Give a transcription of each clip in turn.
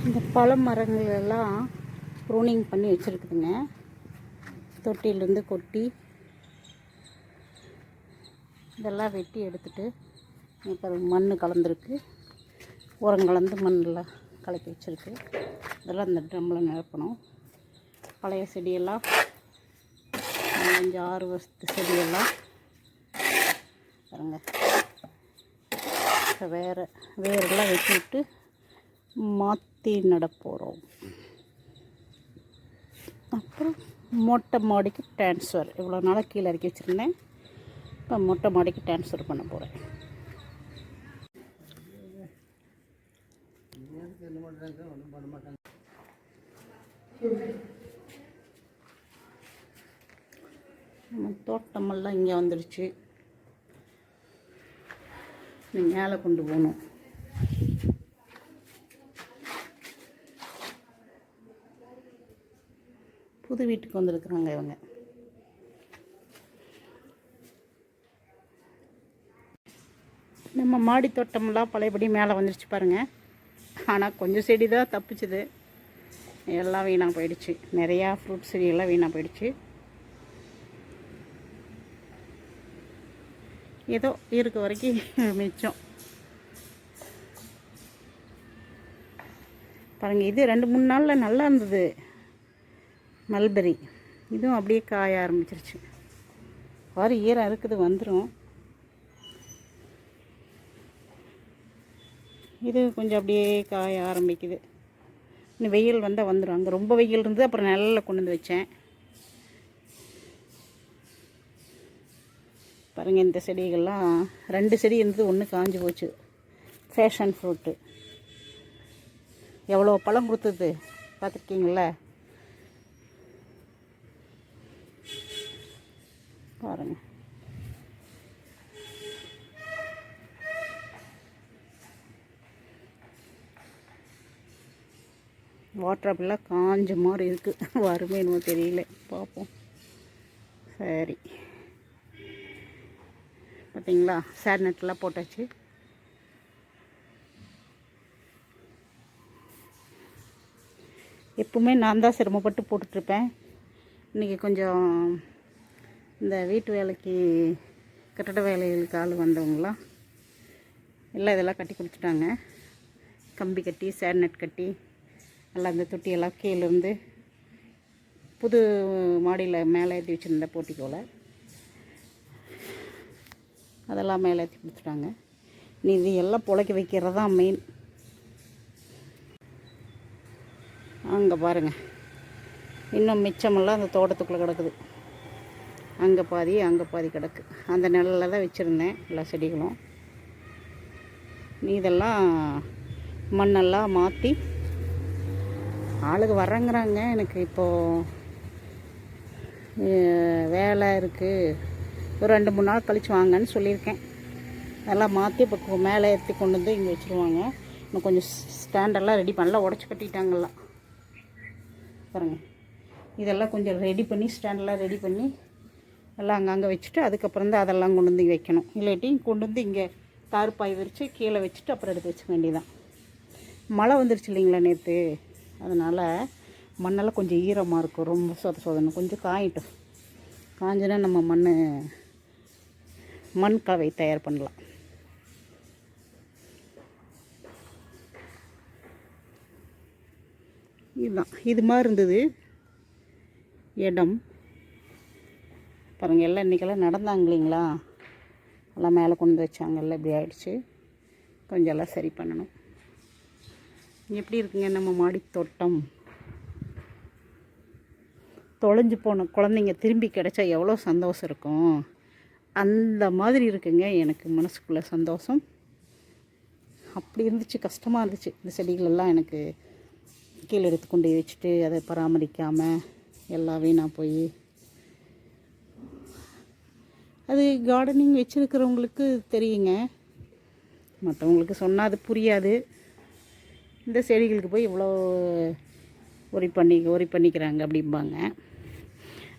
இந்த பழ மரங்கள் எல்லாம் ப்ரூனிங் பண்ணி வச்சுருக்குதுங்க. தொட்டியிலேருந்து கொட்டி இதெல்லாம் வெட்டி எடுத்துட்டு இப்போ மண் கலந்துருக்கு, உரம் கலந்து மண்ணில் கலக்கி வச்சுருக்கு. இதெல்லாம் இந்த ட்ரம்மில் நிரப்பணும். பழைய செடியெல்லாம் 5-6 வருஷத்து செடியெல்லாம் பாருங்க வேரெல்லாம் வெட்டி விட்டு மாற்றி நடப்போகிறோம். அப்புறம் மொட்டை மாடிக்கு ட்ரான்ஸ்ஃபர். இவ்வளோ நாளாக கீழே இறக்கி வச்சுருந்தேன், இப்போ மொட்டை மாடிக்கு ட்ரான்ஸ்ஃபர் பண்ண போகிறேன். நம்ம தோட்டமெல்லாம் இங்கே வந்துடுச்சு. மேலே கொண்டு போகணும். புது வீட்டுக்கு வந்துருக்குறாங்க இவங்க. நம்ம மாடி தோட்டமெல்லாம் பழையபடி மேலே வந்துடுச்சு பாருங்கள். ஆனால் கொஞ்சம் செடி தான் தப்பிச்சுது, எல்லாம் வீணாக போயிடுச்சு. நிறையா ஃப்ரூட் செடியெல்லாம் வீணாக போயிடுச்சு. ஏதோ இருக்க வரைக்கும் மிச்சம் பாருங்கள். இது 2-3 நாளில் நல்லா இருந்தது மல்பெரி. இதுவும் அப்படியே காய ஆரம்பிச்சிருச்சு. வாரி ஈரம் இருக்குது, வந்துடும். இது கொஞ்சம் அப்படியே காய ஆரம்பிக்குது. இன்னும் வெயில் வந்தால் வந்துடும். அங்கே ரொம்ப வெயில் இருந்தது, அப்புறம் நிழலில் கொண்டு வந்து வச்சேன். பாருங்கள், இந்த செடிகள்லாம் 2 செடி இருந்தது, ஒன்று காஞ்சி போச்சு. ஃபேஷன் ஃப்ரூட்டு எவ்வளோ பழம் கொடுத்தது பார்த்துருக்கீங்களா? பாருங்கள். வாட்டர் ஆப்பிள்லாம் காஞ்ச மாதிரி இருக்குது. வருமே என்னமோ தெரியல, பார்ப்போம். சரி, பார்த்தீங்களா, சேட் நெட்டெலாம் போட்டாச்சு. எப்பவுமே நான் தான் சிரமப்பட்டு போட்டுட்ருப்பேன். இன்றைக்கி கொஞ்சம் இந்த வீட்டு வேலைக்கு, கட்டட வேலைகளுக்கு ஆள் வந்தவங்களாம் எல்லாம் இதெல்லாம் கட்டி கொடுத்துட்டாங்க. கம்பி கட்டி, சேட் நெட் கட்டி, எல்லாம் இந்த தொட்டியெல்லாம் கீழேருந்து புது மாடியில் மேலே ஏற்றி வச்சுருந்த போட்டிக்கோல அதெல்லாம் மேலே ஏற்றி கொடுத்துட்டாங்க. இது எல்லாம் புழைக்க வைக்கிறது தான் மெயின். அங்கே பாருங்கள், இன்னும் மிச்சமெல்லாம் அந்த தோட்டத்துக்குள்ளே கிடக்குது. அங்கே பாதி கிடக்கு. அந்த நிழலில் தான் வச்சுருந்தேன் எல்லா செடிகளும். இதெல்லாம் மண்ணெல்லாம் மாற்றி ஆளுக்கு வர்றங்கிறாங்க. எனக்கு இப்போது வேலை இருக்குது, ஒரு 2-3 நாள் கழித்து வாங்கன்னு சொல்லியிருக்கேன். அதெல்லாம் மாற்றி இப்போ மேலே ஏற்றி கொண்டு வந்து இங்கே வச்சுருவாங்க. இன்னும் கொஞ்சம் ஸ்டாண்டெல்லாம் ரெடி பண்ணலாம், உடச்சி கட்டிட்டாங்கலாம் பாருங்கள். இதெல்லாம் கொஞ்சம் ரெடி பண்ணி, ஸ்டாண்டெல்லாம் ரெடி பண்ணி எல்லாம் அங்கங்கே வச்சுட்டு அதுக்கப்புறம் தான் அதெல்லாம் கொண்டு வந்து இங்கே வைக்கணும். இல்லாட்டி கொண்டு வந்து இங்கே தார்பாய் விரித்து கீழே வச்சுட்டு அப்புறம் எடுத்து வச்சுக்க வேண்டியதான். மழை வந்துருச்சு இல்லைங்களா நேற்று, அதனால் மண்ணெல்லாம் கொஞ்சம் ஈரமாக இருக்கும். ரொம்ப சொதணும். கொஞ்சம் காயிட்டும். காஞ்சினா நம்ம மண் கலவை தயார் பண்ணலாம். இதுதான், இது மாதிரி இருந்தது இடம் பாருங்கள். எல்லாம் இன்றைக்கெல்லாம் நடந்தாங்க இல்லைங்களா, எல்லாம் மேலே கொண்டு வச்சாங்கல்ல, இப்படி ஆகிடுச்சு. கொஞ்சம் எல்லாம் சரி பண்ணணும். எப்படி இருக்குங்க நம்ம மாடி தோட்டம்? தொலைஞ்சு போன குழந்தைங்க திரும்பி கிடச்சா எவ்வளோ சந்தோஷம் இருக்கும், அந்த மாதிரி இருக்குங்க எனக்கு மனசுக்குள்ளே சந்தோஷம். அப்படி இருந்துச்சு, கஷ்டமாக இருந்துச்சு. இந்த செடிகளெல்லாம் எனக்கு கீழே எடுத்து கொண்டு வச்சுட்டு அதை பராமரிக்காமல் எல்லாம் வீணாக போய். அது கார்டனிங் வச்சுருக்கிறவங்களுக்கு தெரியுங்க, மற்றவங்களுக்கு சொன்னால் அது புரியாது. இந்த செடிகளுக்கு போய் இவ்வளோ ஒரி பண்ணிக்கிறாங்க அப்படிம்பாங்க.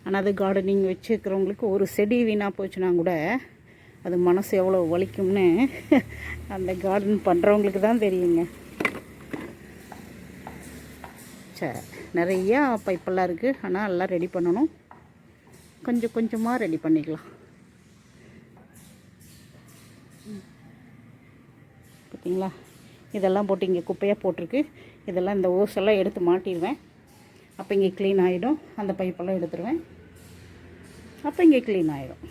ஆனால் அது கார்டனிங் வச்சுருக்கிறவங்களுக்கு ஒரு செடி வீணாக போச்சுன்னா கூட அது மனசு எவ்வளோ வலிக்கும்னு அந்த கார்டன் பண்ணுறவங்களுக்கு தான் தெரியுங்க. நிறையா பைப்பெல்லாம் இருக்குது. ஆனால் எல்லாம் ரெடி பண்ணணும். கொஞ்சம் கொஞ்சமாக ரெடி பண்ணிக்கலாம். பார்த்தீங்களா, இதெல்லாம் போட்டு இங்கே குப்பையாக போட்டிருக்கு. இதெல்லாம் இந்த ஓஸெல்லாம் எடுத்து மாட்டிடுவேன். அப்போ இங்கே க்ளீன் ஆகிடும். அந்த பைப்பெல்லாம் எடுத்துருவேன். அப்போ இங்கே க்ளீன் ஆகிடும்.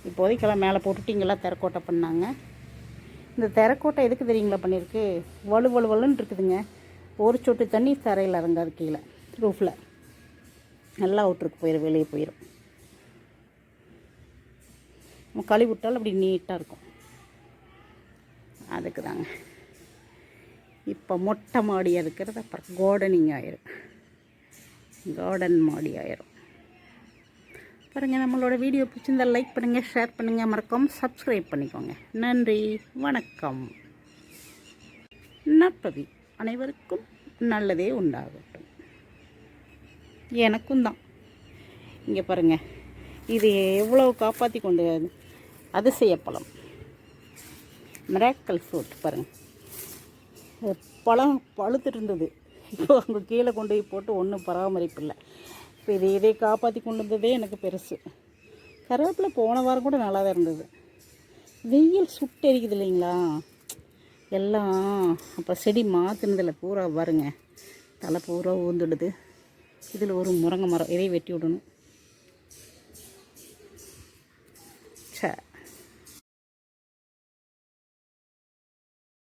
இப்போதைக்கெல்லாம் மேலே போட்டுட்டு இங்கெல்லாம் தெரக்கோட்டை பண்ணாங்க. இந்த தெரக்கோட்டை எதுக்கு தெரியுங்களா பண்ணியிருக்கு? வலுன்னு இருக்குதுங்க. ஒரு சொட்டு தண்ணி தரையில் இறங்காது, கீழே ரூஃபில் நல்லா அவுட்ருக்கு போயிடும், வெளியே போயிடும். நம்ம கழுவி விட்டாலும் அப்படி நீட்டாக இருக்கும். அதுக்கு தாங்க இப்போ மொட்டை மாடியாக இருக்கிறது. அப்புறம் கார்டனிங் ஆயிரும், கார்டன் மாடி ஆயிரும். பாருங்கள், நம்மளோட வீடியோ பிடிச்சிருந்தால் லைக் பண்ணுங்கள், ஷேர் பண்ணுங்கள், மறக்காம சப்ஸ்கிரைப் பண்ணிக்கோங்க. நன்றி, வணக்கம். நற்பவி அனைவருக்கும் நல்லதே உண்டாகட்டும். எனக்கும் தான். இங்கே பாருங்கள், இது எவ்வளோ காப்பாற்றி கொண்டு அதிசயப்பழம், மிராக்கல் ஃப்ரூட் பாருங்கள். பழம் பழுத்துட்டு இருந்தது. இப்போ அங்கே கீழே கொண்டு போய் போட்டு ஒன்றும் பராமரிப்பு இல்லை. இப்போ இதை காப்பாற்றி கொண்டு வந்ததே எனக்கு பெருசு. கருவேப்பிலை போன வாரம் கூட நல்லா தான் இருந்தது. வெயில் சுட்டு எரிக்குது இல்லைங்களா எல்லாம். அப்புறம் செடி மாற்றினதில் பூரா பாருங்க, தலை பூரா ஊந்துடுது. இதில் ஒரு முருங்கை மரம், இதை வெட்டி விடணும்.